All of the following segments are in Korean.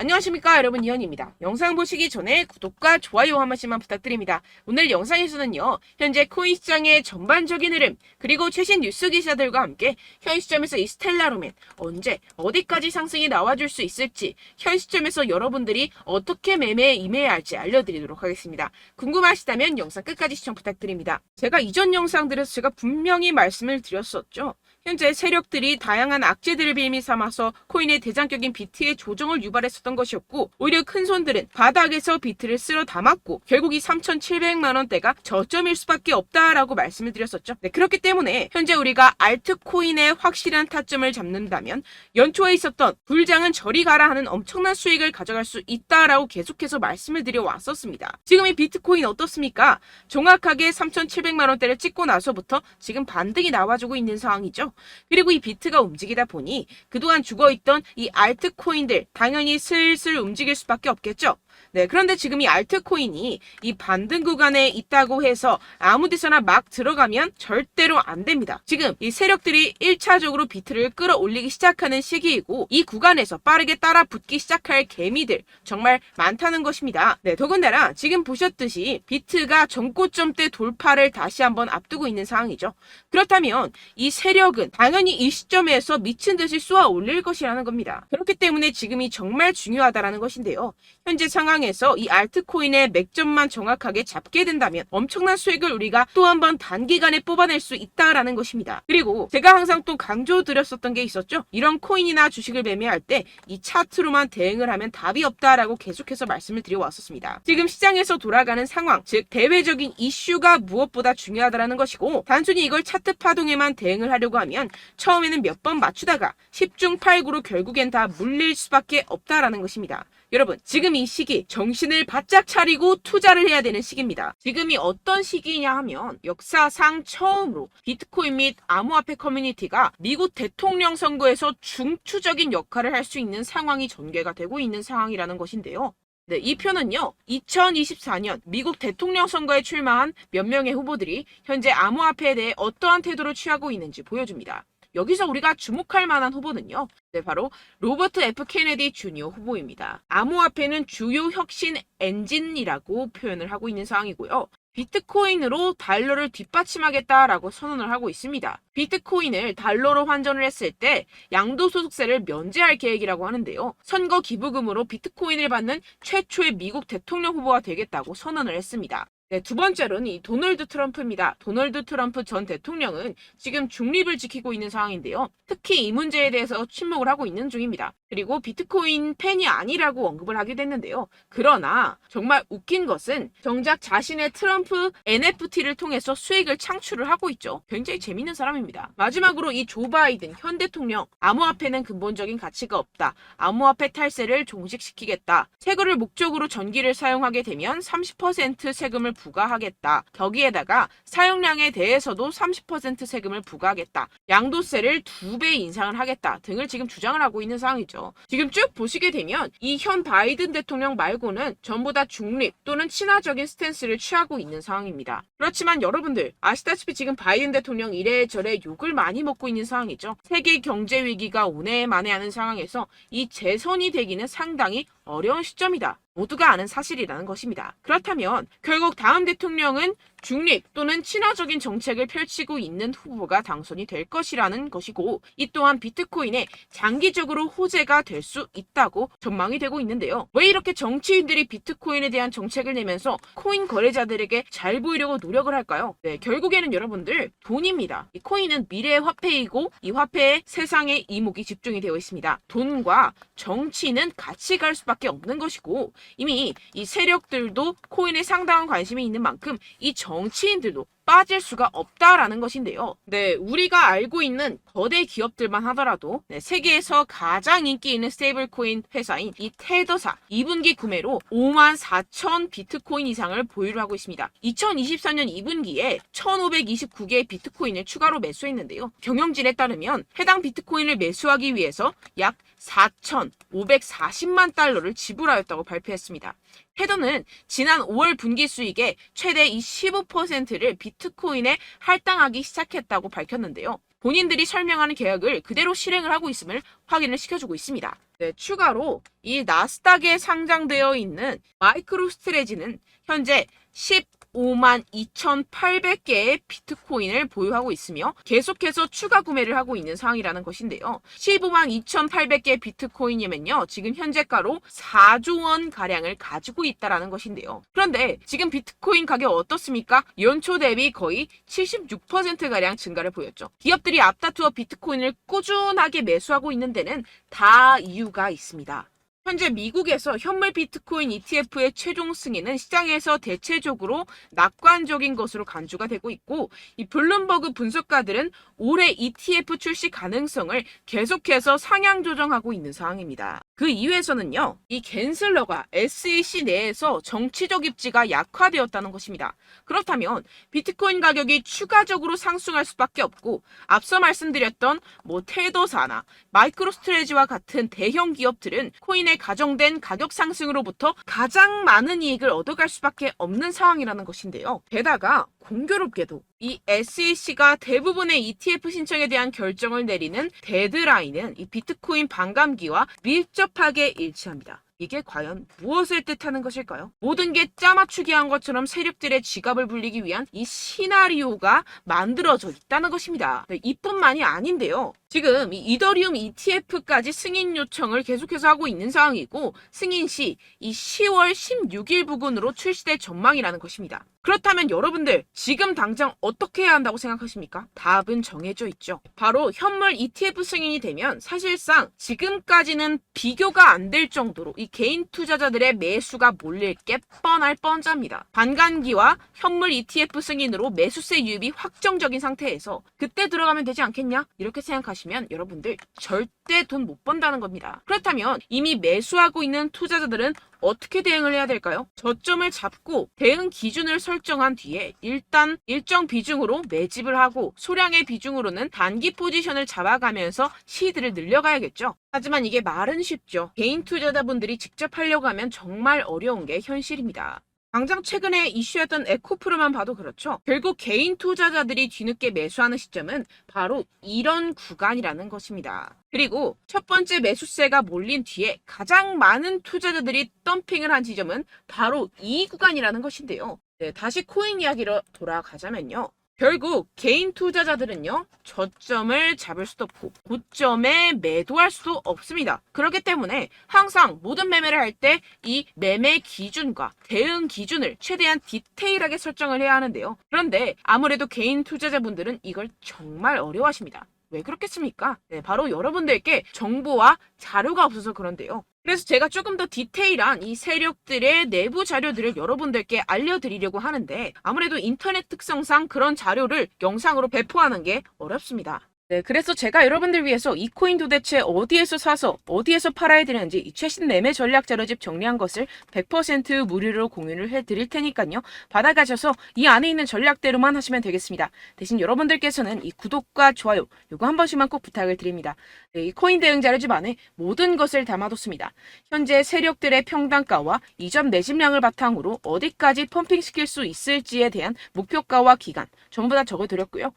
안녕하십니까 여러분, 이현입니다. 영상 보시기 전에 구독과 좋아요 한 번씩만 부탁드립니다. 오늘 영상에서는요, 현재 코인 시장의 전반적인 흐름, 그리고 최신 뉴스 기사들과 함께 현 시점에서 이 스텔라로맨 언제 어디까지 상승이 나와줄 수 있을지, 현 시점에서 여러분들이 어떻게 매매에 임해야 할지 알려드리도록 하겠습니다. 궁금하시다면 영상 끝까지 시청 부탁드립니다. 제가 이전 영상들에서 제가 분명히 말씀을 드렸었죠. 현재 세력들이 다양한 악재들을 빌미 삼아서 코인의 대장격인 비트의 조정을 유발했었던 것이었고, 오히려 큰 손들은 바닥에서 비트를 쓸어 담았고 결국 이 3,700만 원대가 저점일 수밖에 없다라고 말씀을 드렸었죠. 네, 그렇기 때문에 현재 우리가 알트코인의 확실한 타점을 잡는다면 연초에 있었던 불장은 저리 가라 하는 엄청난 수익을 가져갈 수 있다라고 계속해서 말씀을 드려왔었습니다. 지금 이 비트코인 어떻습니까? 정확하게 3,700만 원대를 찍고 나서부터 지금 반등이 나와주고 있는 상황이죠. 그리고 이 비트가 움직이다 보니 그동안 죽어있던 이 알트코인들 당연히 슬슬 움직일 수밖에 없겠죠. 네, 그런데 지금 이 알트코인이 이 반등 구간에 있다고 해서 아무 데서나 막 들어가면 절대로 안 됩니다. 지금 이 세력들이 1차적으로 비트를 끌어올리기 시작하는 시기이고, 이 구간에서 빠르게 따라 붙기 시작할 개미들 정말 많다는 것입니다. 네, 더군다나 지금 보셨듯이 비트가 전고점대 돌파를 다시 한번 앞두고 있는 상황이죠. 그렇다면 이 세력은 당연히 이 시점에서 미친 듯이 쏘아 올릴 것이라는 겁니다. 그렇기 때문에 지금이 정말 중요하다라는 것인데요. 현재 상황에서 이 알트코인의 맥점만 정확하게 잡게 된다면 엄청난 수익을 우리가 또 한 번 단기간에 뽑아낼 수 있다라는 것입니다. 그리고 제가 항상 또 강조드렸었던 게 있었죠. 이런 코인이나 주식을 매매할 때 이 차트로만 대응을 하면 답이 없다라고 계속해서 말씀을 드려왔었습니다. 지금 시장에서 돌아가는 상황, 즉 대외적인 이슈가 무엇보다 중요하다라는 것이고, 단순히 이걸 차트 파동에만 대응을 하려고 하면 처음에는 몇 번 맞추다가 10중 8구로 결국엔 다 물릴 수밖에 없다라는 것입니다. 여러분, 지금 이 시기 정신을 바짝 차리고 투자를 해야 되는 시기입니다. 지금이 어떤 시기냐 하면 역사상 처음으로 비트코인 및 암호화폐 커뮤니티가 미국 대통령 선거에서 중추적인 역할을 할 수 있는 상황이 전개가 되고 있는 상황이라는 것인데요. 네, 이 표는요, 2024년 미국 대통령 선거에 출마한 몇 명의 후보들이 현재 암호화폐에 대해 어떠한 태도를 취하고 있는지 보여줍니다. 여기서 우리가 주목할 만한 후보는요, 네, 바로 로버트 F 케네디 주니어 후보입니다. 암호화폐는 주요 혁신 엔진이라고 표현을 하고 있는 상황이고요. 비트코인으로 달러를 뒷받침하겠다라고 선언을 하고 있습니다. 비트코인을 달러로 환전을 했을 때 양도소득세를 면제할 계획이라고 하는데요. 선거 기부금으로 비트코인을 받는 최초의 미국 대통령 후보가 되겠다고 선언을 했습니다. 네, 두 번째로는 이 도널드 트럼프입니다. 도널드 트럼프 전 대통령은 지금 중립을 지키고 있는 상황인데요. 특히 이 문제에 대해서 침묵을 하고 있는 중입니다. 그리고 비트코인 팬이 아니라고 언급을 하기도 했는데요. 그러나 정말 웃긴 것은 정작 자신의 트럼프 NFT를 통해서 수익을 창출을 하고 있죠. 굉장히 재밌는 사람입니다. 마지막으로 이 조 바이든 현 대통령, 암호화폐는 근본적인 가치가 없다. 암호화폐 탈세를 종식시키겠다. 세금을 목적으로 전기를 사용하게 되면 30% 세금을 부과하겠다. 거기에다가 사용량에 대해서도 30% 세금을 부과하겠다. 양도세를 2배 인상을 하겠다 등을 지금 주장을 하고 있는 상황이죠. 지금 쭉 보시게 되면 이 현 바이든 대통령 말고는 전부 다 중립 또는 친화적인 스탠스를 취하고 있는 상황입니다. 그렇지만 여러분들 아시다시피 지금 바이든 대통령 이래저래 욕을 많이 먹고 있는 상황이죠. 세계 경제 위기가 오네만해하는 상황에서 이 재선이 되기는 상당히 어려운 시점이다. 모두가 아는 사실이라는 것입니다. 그렇다면 결국 다음 대통령은 중립 또는 친화적인 정책을 펼치고 있는 후보가 당선이 될 것이라는 것이고, 이 또한 비트코인에 장기적으로 호재가 될 수 있다고 전망이 되고 있는데요. 왜 이렇게 정치인들이 비트코인에 대한 정책을 내면서 코인 거래자들에게 잘 보이려고 노력을 할까요? 네, 결국에는 여러분들 돈입니다. 이 코인은 미래의 화폐이고 이 화폐에 세상의 이목이 집중이 되어 있습니다. 돈과 정치는 같이 갈 수밖에 없는 것이고, 이미 이 세력들도 코인에 상당한 관심이 있는 만큼 이 정치인들도 빠질 수가 없다라는 것인데요. 네, 우리가 알고 있는 거대 기업들만 하더라도 세계에서 가장 인기 있는 스테이블 코인 회사인 이 테더사 2분기 구매로 54,000 비트코인 이상을 보유를 하고 있습니다. 2024년 2분기에 1,529개의 비트코인을 추가로 매수했는데요. 경영진에 따르면 해당 비트코인을 매수하기 위해서 약 4,540만 달러를 지불하였다고 발표했습니다. 테더는 지난 5월 분기 수익의 최대 15%를 비트코인에 할당하기 시작했다고 밝혔는데요. 본인들이 설명하는 계약을 그대로 실행을 하고 있음을 확인을 시켜주고 있습니다. 네, 추가로 이 나스닥에 상장되어 있는 마이크로스트레지는 현재 15만 2,800개의 비트코인을 보유하고 있으며 계속해서 추가 구매를 하고 있는 상황이라는 것인데요. 15만 2,800개 비트코인이면요, 지금 현재가로 4조 원 가량을 가지고 있다라는 것인데요. 그런데 지금 비트코인 가격 어떻습니까? 연초 대비 거의 76% 가량 증가를 보였죠. 기업들이 앞다투어 비트코인을 꾸준하게 매수하고 있는 데는 다 이유가 있습니다. 현재 미국에서 현물 비트코인 ETF의 최종 승인은 시장에서 대체적으로 낙관적인 것으로 간주가 되고 있고, 이 블룸버그 분석가들은 올해 ETF 출시 가능성을 계속해서 상향 조정하고 있는 상황입니다. 그 이유에서는요, 이 갠슬러가 SEC 내에서 정치적 입지가 약화되었다는 것입니다. 그렇다면 비트코인 가격이 추가적으로 상승할 수밖에 없고, 앞서 말씀드렸던 테더사나 마이크로스트레지와 같은 대형 기업들은 코인의 가정된 가격 상승으로부터 가장 많은 이익을 얻어갈 수밖에 없는 상황이라는 것인데요. 게다가 공교롭게도 이 SEC가 대부분의 ETF 신청에 대한 결정을 내리는 데드라인은 이 비트코인 반감기와 밀접하게 일치합니다. 이게 과연 무엇을 뜻하는 것일까요? 모든 게 짜맞추기 한 것처럼 세력들의 지갑을 불리기 위한 이 시나리오가 만들어져 있다는 것입니다. 네, 이뿐만이 아닌데요. 지금 이 이더리움 ETF까지 승인 요청을 계속해서 하고 있는 상황이고, 승인 시 이 10월 16일 부근으로 출시될 전망이라는 것입니다. 그렇다면 여러분들 지금 당장 어떻게 해야 한다고 생각하십니까? 답은 정해져 있죠. 바로 현물 ETF 승인이 되면 사실상 지금까지는 비교가 안 될 정도로 이 개인 투자자들의 매수가 몰릴 게 뻔할 뻔잡니다. 반감기와 현물 ETF 승인으로 매수세 유입이 확정적인 상태에서 그때 들어가면 되지 않겠냐? 이렇게 생각하시면 여러분들 절대 돈 못 번다는 겁니다. 그렇다면 이미 매수하고 있는 투자자들은 어떻게 대응을 해야 될까요? 저점을 잡고 대응 기준을 설정한 뒤에 일단 일정 비중으로 매집을 하고 소량의 비중으로는 단기 포지션을 잡아가면서 시드를 늘려가야겠죠. 하지만 이게 말은 쉽죠. 개인 투자자분들이 직접 하려고 하면 정말 어려운 게 현실입니다. 당장 최근에 이슈였던 에코프로만 봐도 그렇죠. 결국 개인 투자자들이 뒤늦게 매수하는 시점은 바로 이런 구간이라는 것입니다. 그리고 첫 번째 매수세가 몰린 뒤에 가장 많은 투자자들이 덤핑을 한 지점은 바로 이 구간이라는 것인데요. 네, 다시 코인 이야기로 돌아가자면요. 결국 개인 투자자들은요, 저점을 잡을 수도 없고 고점에 매도할 수도 없습니다. 그렇기 때문에 항상 모든 매매를 할 때 이 매매 기준과 대응 기준을 최대한 디테일하게 설정을 해야 하는데요. 그런데 아무래도 개인 투자자분들은 이걸 정말 어려워하십니다. 왜 그렇겠습니까? 네, 바로 여러분들께 정보와 자료가 없어서 그런데요. 그래서 제가 조금 더 디테일한 이 세력들의 내부 자료들을 여러분들께 알려드리려고 하는데, 아무래도 인터넷 특성상 그런 자료를 영상으로 배포하는 게 어렵습니다. 네, 그래서 제가 여러분들 위해서 이 코인 도대체 어디에서 사서 어디에서 팔아야 되는지 이 최신 매매 전략 자료집 정리한 것을 100% 무료로 공유를 해드릴 테니까요. 받아가셔서 이 안에 있는 전략대로만 하시면 되겠습니다. 대신 여러분들께서는 이 구독과 좋아요 요거 한 번씩만 꼭 부탁을 드립니다. 네, 이 코인 대응 자료집 안에 모든 것을 담아뒀습니다. 현재 세력들의 평단가와 이전 매집량을 바탕으로 어디까지 펌핑시킬 수 있을지에 대한 목표가와 기간 전부 다 적어드렸고요.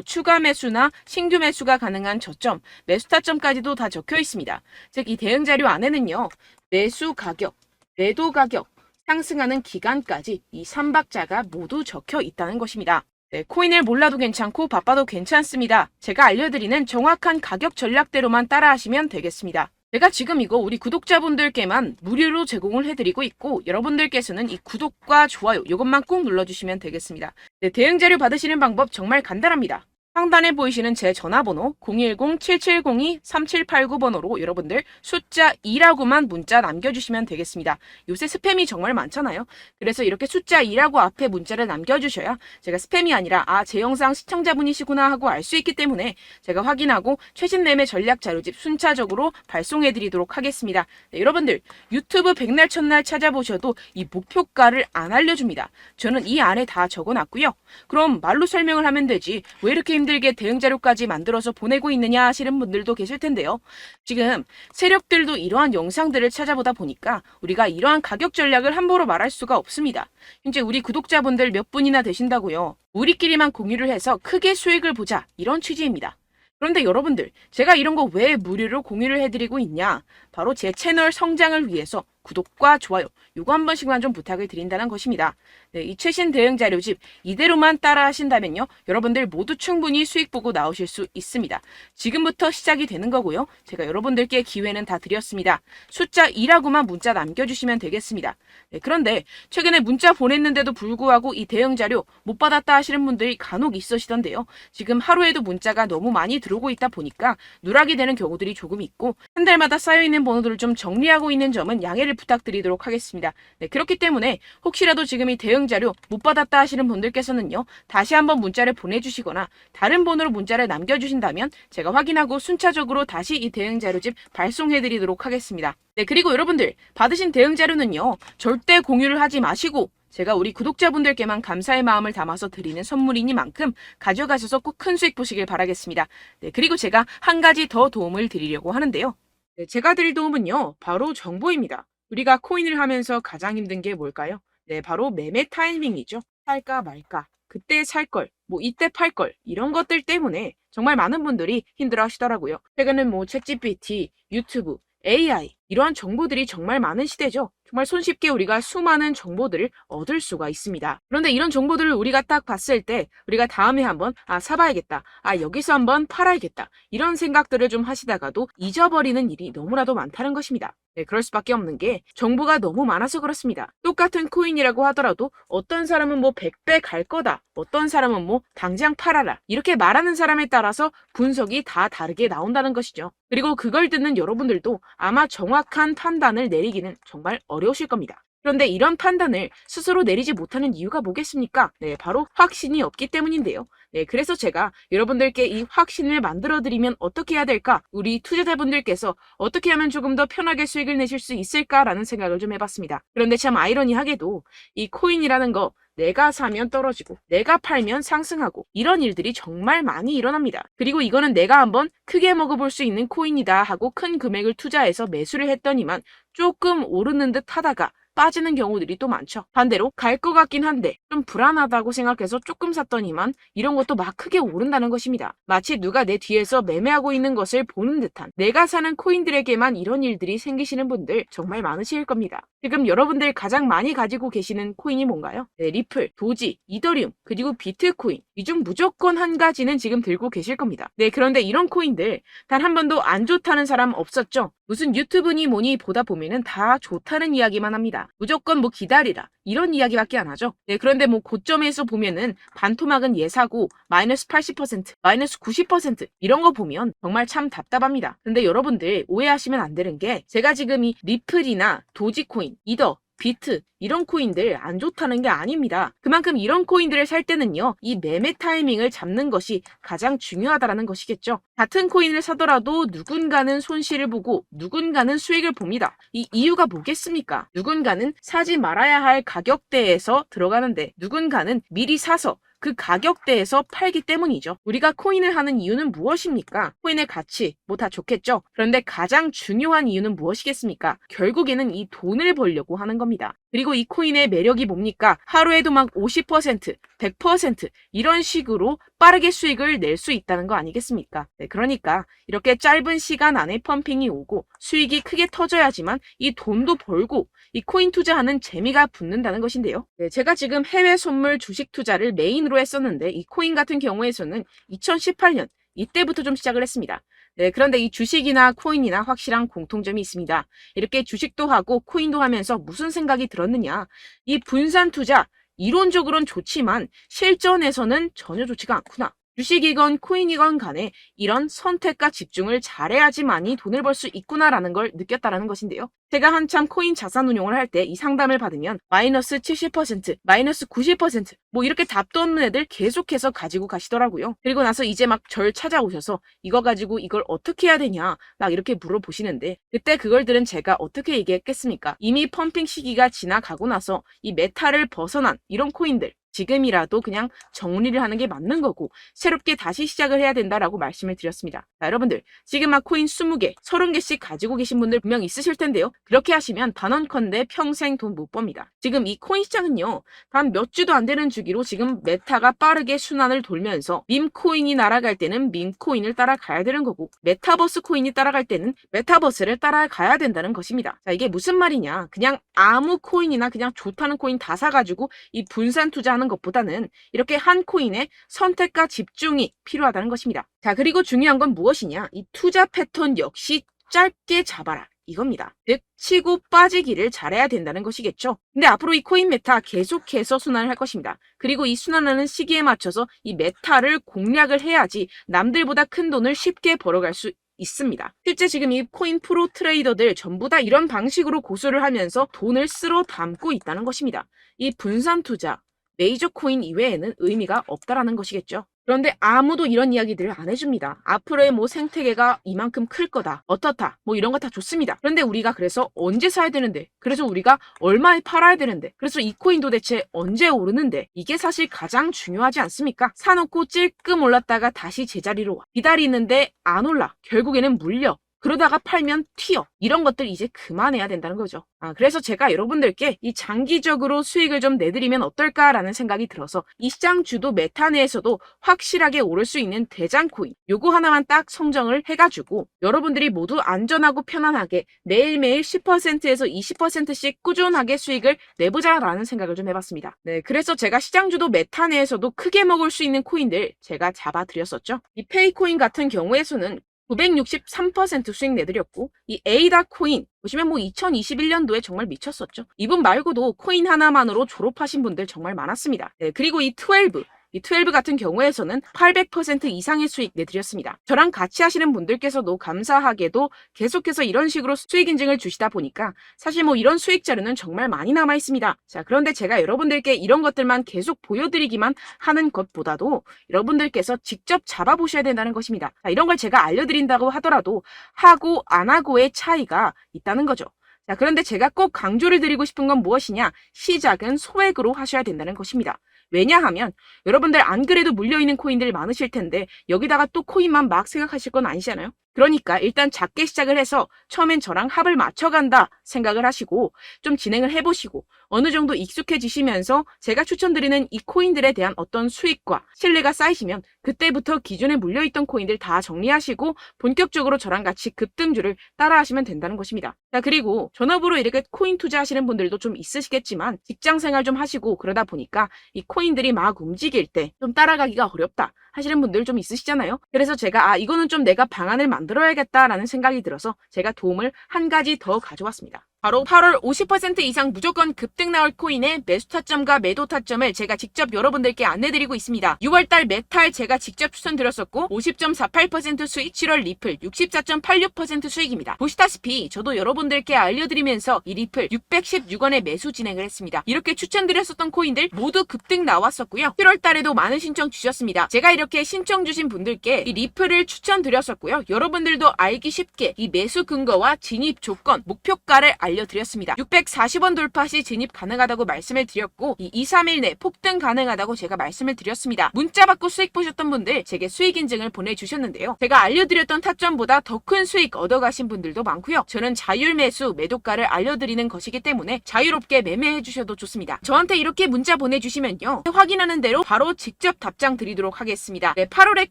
추가 매수나 신규 매수가 가능한 저점, 매수 타점까지도 다 적혀 있습니다. 즉, 이 대응 자료 안에는요, 매수 가격, 매도 가격, 상승하는 기간까지 이 3박자가 모두 적혀 있다는 것입니다. 네, 코인을 몰라도 괜찮고 바빠도 괜찮습니다. 제가 알려드리는 정확한 가격 전략대로만 따라하시면 되겠습니다. 제가 지금 이거 우리 구독자분들께만 무료로 제공을 해드리고 있고, 여러분들께서는 이 구독과 좋아요 이것만 꼭 눌러주시면 되겠습니다. 네, 대응 자료 받으시는 방법 정말 간단합니다. 상단에 보이시는 제 전화번호 010-7702-3789번호로 여러분들 숫자 2라고만 문자 남겨주시면 되겠습니다. 요새 스팸이 정말 많잖아요. 그래서 이렇게 숫자 2라고 앞에 문자를 남겨주셔야 제가 스팸이 아니라 제 영상 시청자분이시구나 하고 알 수 있기 때문에 제가 확인하고 최신 매매 전략 자료집 순차적으로 발송해드리도록 하겠습니다. 네, 여러분들 유튜브 백날 첫날 찾아보셔도 이 목표가를 안 알려줍니다. 저는 이 안에 다 적어놨고요. 그럼 말로 설명을 하면 되지 왜 이렇게 힘들게 대응 자료까지 만들어서 보내고 있느냐 하시는 분들도 계실 텐데요. 지금 세력들도 이러한 영상들을 찾아보다 보니까 우리가 이러한 가격 전략을 함부로 말할 수가 없습니다. 현재 우리 구독자분들 몇 분이나 되신다고요. 우리끼리만 공유를 해서 크게 수익을 보자 이런 취지입니다. 그런데 여러분들, 제가 이런 거 왜 무료로 공유를 해드리고 있냐? 바로 제 채널 성장을 위해서 구독과 좋아요, 요거 한 번씩만 좀 부탁을 드린다는 것입니다. 네, 이 최신 대응 자료집 이대로만 따라 하신다면요, 여러분들 모두 충분히 수익 보고 나오실 수 있습니다. 지금부터 시작이 되는 거고요. 제가 여러분들께 기회는 다 드렸습니다. 숫자 2라고만 문자 남겨주시면 되겠습니다. 네, 그런데 최근에 문자 보냈는데도 불구하고 이 대응 자료 못 받았다 하시는 분들이 간혹 있으시던데요. 지금 하루에도 문자가 너무 많이 들어오고 있다 보니까 누락이 되는 경우들이 조금 있고, 한 달마다 쌓여있는 번호들을 좀 정리하고 있는 점은 양해를 부탁드리도록 하겠습니다. 네, 그렇기 때문에 혹시라도 지금 이 대응 자료 못 받았다 하시는 분들께서는요, 다시 한번 문자를 보내주시거나 다른 번호로 문자를 남겨주신다면 제가 확인하고 순차적으로 다시 이 대응 자료집 발송해드리도록 하겠습니다. 네, 그리고 여러분들 받으신 대응 자료는요, 절대 공유를 하지 마시고 제가 우리 구독자분들께만 감사의 마음을 담아서 드리는 선물이니만큼 가져가셔서 꼭 큰 수익 보시길 바라겠습니다. 네, 그리고 제가 한 가지 더 도움을 드리려고 하는데요. 네, 제가 드릴 도움은요, 바로 정보입니다. 우리가 코인을 하면서 가장 힘든 게 뭘까요? 네, 바로 매매 타이밍이죠. 살까 말까, 그때 살 걸, 뭐 이때 팔 걸, 이런 것들 때문에 정말 많은 분들이 힘들어 하시더라고요. 최근엔 뭐 챗GPT, 유튜브, AI, 이러한 정보들이 정말 많은 시대죠. 정말 손쉽게 우리가 수많은 정보들을 얻을 수가 있습니다. 그런데 이런 정보들을 우리가 딱 봤을 때 우리가 다음에 한번 사봐야겠다, 여기서 한번 팔아야겠다, 이런 생각들을 좀 하시다가도 잊어버리는 일이 너무나도 많다는 것입니다. 네, 그럴 수밖에 없는 게 정보가 너무 많아서 그렇습니다. 똑같은 코인이라고 하더라도 어떤 사람은 뭐 100배 갈 거다, 어떤 사람은 뭐 당장 팔아라, 이렇게 말하는 사람에 따라서 분석이 다 다르게 나온다는 것이죠. 그리고 그걸 듣는 여러분들도 아마 정확한 판단을 내리기는 정말 어려우실 겁니다. 그런데 이런 판단을 스스로 내리지 못하는 이유가 뭐겠습니까? 네, 바로 확신이 없기 때문인데요. 네, 그래서 제가 여러분들께 이 확신을 만들어드리면 어떻게 해야 될까? 우리 투자자분들께서 어떻게 하면 조금 더 편하게 수익을 내실 수 있을까라는 생각을 좀 해봤습니다. 그런데 참 아이러니하게도 이 코인이라는 거, 내가 사면 떨어지고 내가 팔면 상승하고 이런 일들이 정말 많이 일어납니다. 그리고 이거는 내가 한번 크게 먹어볼 수 있는 코인이다 하고 큰 금액을 투자해서 매수를 했더니만 조금 오르는 듯 하다가 빠지는 경우들이 또 많죠. 반대로 갈 것 같긴 한데 좀 불안하다고 생각해서 조금 샀더니만 이런 것도 막 크게 오른다는 것입니다. 마치 누가 내 뒤에서 매매하고 있는 것을 보는 듯한, 내가 사는 코인들에게만 이런 일들이 생기시는 분들 정말 많으실 겁니다. 지금 여러분들 가장 많이 가지고 계시는 코인이 뭔가요? 네, 리플, 도지, 이더리움, 그리고 비트코인, 이 중 무조건 한 가지는 지금 들고 계실 겁니다. 네, 그런데 이런 코인들 단 한 번도 안 좋다는 사람 없었죠? 무슨 유튜브니 뭐니 보다 보면은 다 좋다는 이야기만 합니다. 무조건 뭐 기다리라, 이런 이야기밖에 안 하죠. 네, 그런데 뭐 고점에서 보면은 반토막은 예사고 마이너스 80%, 마이너스 90% 이런 거 보면 정말 참 답답합니다. 근데 여러분들 오해하시면 안 되는 게, 제가 지금 이 리플이나 도지코인, 이더, 비트 이런 코인들 안 좋다는 게 아닙니다. 그만큼 이런 코인들을 살 때는요, 이 매매 타이밍을 잡는 것이 가장 중요하다는 것이겠죠. 같은 코인을 사더라도 누군가는 손실을 보고 누군가는 수익을 봅니다. 이 이유가 뭐겠습니까? 누군가는 사지 말아야 할 가격대에서 들어가는데 누군가는 미리 사서 그 가격대에서 팔기 때문이죠. 우리가 코인을 하는 이유는 무엇입니까? 코인의 가치, 뭐 다 좋겠죠. 그런데 가장 중요한 이유는 무엇이겠습니까? 결국에는 이 돈을 벌려고 하는 겁니다. 그리고 이 코인의 매력이 뭡니까? 하루에도 막 50%, 100% 이런 식으로 빠르게 수익을 낼 수 있다는 거 아니겠습니까? 네, 그러니까 이렇게 짧은 시간 안에 펌핑이 오고 수익이 크게 터져야지만 이 돈도 벌고 이 코인 투자하는 재미가 붙는다는 것인데요. 네, 제가 지금 해외 선물 주식 투자를 메인으로 했었는데 이 코인 같은 경우에서는 2018년 이때부터 좀 시작을 했습니다. 네, 그런데 이 주식이나 코인이나 확실한 공통점이 있습니다. 이렇게 주식도 하고 코인도 하면서 무슨 생각이 들었느냐? 이 분산 투자, 이론적으로는 좋지만 실전에서는 전혀 좋지가 않구나. 주식이건 코인이건 간에 이런 선택과 집중을 잘해야지만이 돈을 벌 수 있구나라는 걸 느꼈다라는 것인데요. 제가 한참 코인 자산 운용을 할 때 이 상담을 받으면 마이너스 70%, 마이너스 90%, 뭐 이렇게 답도 없는 애들 계속해서 가지고 가시더라고요. 그리고 나서 이제 막 절 찾아오셔서 이거 가지고 이걸 어떻게 해야 되냐 막 이렇게 물어보시는데, 그때 그걸 들은 제가 어떻게 얘기했겠습니까? 이미 펌핑 시기가 지나가고 나서 이 메타를 벗어난 이런 코인들, 지금이라도 그냥 정리를 하는 게 맞는 거고 새롭게 다시 시작을 해야 된다라고 말씀을 드렸습니다. 자, 여러분들 지금 막 코인 20개, 30개씩 가지고 계신 분들 분명 있으실 텐데요. 그렇게 하시면 단언컨대 평생 돈 못 법니다. 지금 이 코인 시장은요. 단 몇 주도 안 되는 주기로 지금 메타가 빠르게 순환을 돌면서 밈코인이 날아갈 때는 밈코인을 따라가야 되는 거고 메타버스 코인이 따라갈 때는 메타버스를 따라가야 된다는 것입니다. 자, 이게 무슨 말이냐. 그냥 아무 코인이나 그냥 좋다는 코인 다 사가지고 이 분산 투자하는 것보다는 이렇게 한 코인에 선택과 집중이 필요하다는 것입니다. 자, 그리고 중요한 건 무엇이냐. 이 투자 패턴 역시 짧게 잡아라. 이겁니다. 즉 치고 빠지기를 잘해야 된다는 것이겠죠. 근데 앞으로 이 코인 메타 계속해서 순환을 할 것입니다. 그리고 이 순환하는 시기에 맞춰서 이 메타를 공략을 해야지 남들보다 큰 돈을 쉽게 벌어갈 수 있습니다. 실제 지금 이 코인 프로 트레이더들 전부 다 이런 방식으로 고수를 하면서 돈을 쓸어 담고 있다는 것입니다. 이 분산 투자, 메이저 코인 이외에는 의미가 없다라는 것이겠죠. 그런데 아무도 이런 이야기들을 안 해줍니다. 앞으로의 뭐 생태계가 이만큼 클 거다. 어떻다. 뭐 이런 거 다 좋습니다. 그런데 우리가 그래서 언제 사야 되는데? 그래서 우리가 얼마에 팔아야 되는데? 그래서 이 코인 도대체 언제 오르는데? 이게 사실 가장 중요하지 않습니까? 사놓고 찔끔 올랐다가 다시 제자리로 와. 기다리는데 안 올라. 결국에는 물려. 그러다가 팔면 튀어. 이런 것들 이제 그만해야 된다는 거죠. 그래서 제가 여러분들께 이 장기적으로 수익을 좀 내드리면 어떨까라는 생각이 들어서 이 시장 주도 메타 내에서도 확실하게 오를 수 있는 대장 코인 요거 하나만 딱 선정을 해가지고 여러분들이 모두 안전하고 편안하게 매일매일 10%에서 20%씩 꾸준하게 수익을 내보자라는 생각을 좀 해봤습니다. 네, 그래서 제가 시장 주도 메타 내에서도 크게 먹을 수 있는 코인들 제가 잡아드렸었죠. 이 페이코인 같은 경우에서는 963% 수익 내드렸고 이 에이다 코인 보시면 뭐 2021년도에 정말 미쳤었죠. 이분 말고도 코인 하나만으로 졸업하신 분들 정말 많았습니다. 네, 그리고 이 12 같은 경우에서는 800% 이상의 수익 내드렸습니다. 저랑 같이 하시는 분들께서도 감사하게도 계속해서 이런 식으로 수익 인증을 주시다 보니까 사실 뭐 이런 수익 자료는 정말 많이 남아 있습니다. 자, 그런데 제가 여러분들께 이런 것들만 계속 보여드리기만 하는 것보다도 여러분들께서 직접 잡아보셔야 된다는 것입니다. 자, 이런 걸 제가 알려드린다고 하더라도 하고 안 하고의 차이가 있다는 거죠. 자, 그런데 제가 꼭 강조를 드리고 싶은 건 무엇이냐? 시작은 소액으로 하셔야 된다는 것입니다. 왜냐하면 여러분들 안 그래도 물려있는 코인들 많으실 텐데 여기다가 또 코인만 막 생각하실 건 아니잖아요. 그러니까 일단 작게 시작을 해서 처음엔 저랑 합을 맞춰간다 생각을 하시고 좀 진행을 해보시고 어느 정도 익숙해지시면서 제가 추천드리는 이 코인들에 대한 어떤 수익과 신뢰가 쌓이시면 그때부터 기존에 물려있던 코인들 다 정리하시고 본격적으로 저랑 같이 급등주를 따라하시면 된다는 것입니다. 자, 그리고 전업으로 이렇게 코인 투자하시는 분들도 좀 있으시겠지만 직장생활 좀 하시고 그러다 보니까 이 코인들이 막 움직일 때 좀 따라가기가 어렵다 하시는 분들 좀 있으시잖아요. 그래서 제가 이거는 좀 내가 방안을 만들어야겠다라는 생각이 들어서 제가 도움을 한 가지 더 가져왔습니다. 바로 8월 50% 이상 무조건 급등 나올 코인의 매수 타점과 매도 타점을 제가 직접 여러분들께 안내드리고 있습니다. 6월달 메탈 제가 직접 추천드렸었고 50.48% 수익, 7월 리플 64.86% 수익입니다. 보시다시피 저도 여러분들께 알려드리면서 이 리플 616원에 매수 진행을 했습니다. 이렇게 추천드렸었던 코인들 모두 급등 나왔었고요. 7월달에도 많은 신청 주셨습니다. 제가 이렇게 신청 주신 분들께 이 리플을 추천드렸었고요. 여러분들도 알기 쉽게 이 매수 근거와 진입 조건, 목표가를 알려드렸습니다. 640원 돌파 시 진입 가능하다고 말씀을 드렸고 이 2-3일 내 폭등 가능하다고 제가 말씀을 드렸습니다. 문자 받고 수익 보셨던 분들 제게 수익 인증을 보내주셨는데요. 제가 알려드렸던 타점보다 더 큰 수익 얻어가신 분들도 많고요. 저는 자율 매수 매도가를 알려드리는 것이기 때문에 자유롭게 매매해 주셔도 좋습니다. 저한테 이렇게 문자 보내주시면요. 확인하는 대로 바로 직접 답장 드리도록 하겠습니다. 네, 8월의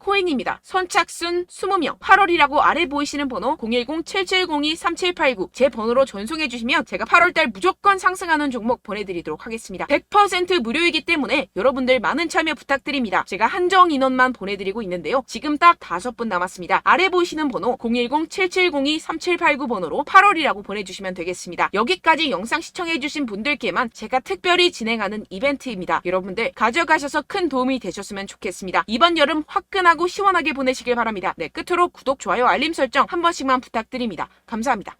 코인입니다. 선착순 20명 8월이라고 아래 보이시는 번호 010-7702-3789 제 번호로 전송해 주시면 제가 8월달 무조건 상승하는 종목 보내드리도록 하겠습니다. 100% 무료이기 때문에 여러분들 많은 참여 부탁드립니다. 제가 한정 인원만 보내드리고 있는데요. 지금 딱 5분 남았습니다. 아래 보이시는 번호 010-7702-3789 번호로 8월이라고 보내주시면 되겠습니다. 여기까지 영상 시청해주신 분들께만 제가 특별히 진행하는 이벤트입니다. 여러분들 가져가셔서 큰 도움이 되셨으면 좋겠습니다. 이번 여름 화끈하고 시원하게 보내시길 바랍니다. 네, 끝으로 구독, 좋아요, 알림 설정 한 번씩만 부탁드립니다. 감사합니다.